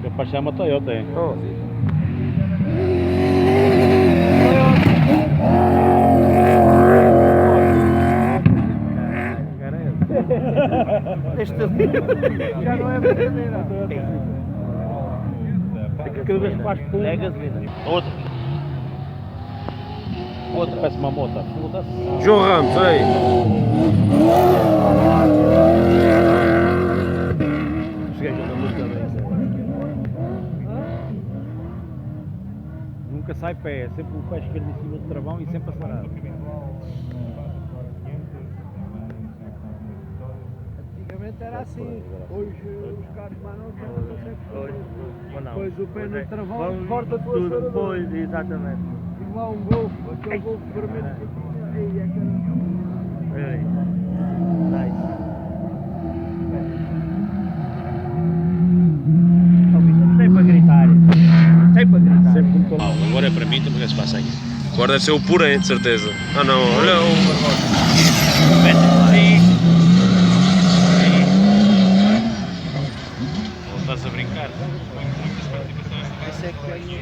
Capaz de uma Toyota, hein? Oh. Este já não é brincadeira. É que cada vez que faz pum. É gasolina. Outra. Outra, parece uma moto. João Ramos, aí. Nunca sai pé, é sempre o pé esquerdo em cima do travão e sempre acelerado. Antigamente era assim, hoje os carros manuais já não conseguem fazer. Depois o pé no travão, corta tudo. Depois, exatamente. E lá um golfe, aquele golfe vermelho que tinha, aí é que era. Ei. Nice. Sempre a gritar. Sempre a gritar. Sempre como todo. Agora é para mim, então o que é que se passa aqui? Agora deve ser o Purém, de certeza. Ah não, olha o Sim. Estás a brincar? Esse é que ganhou.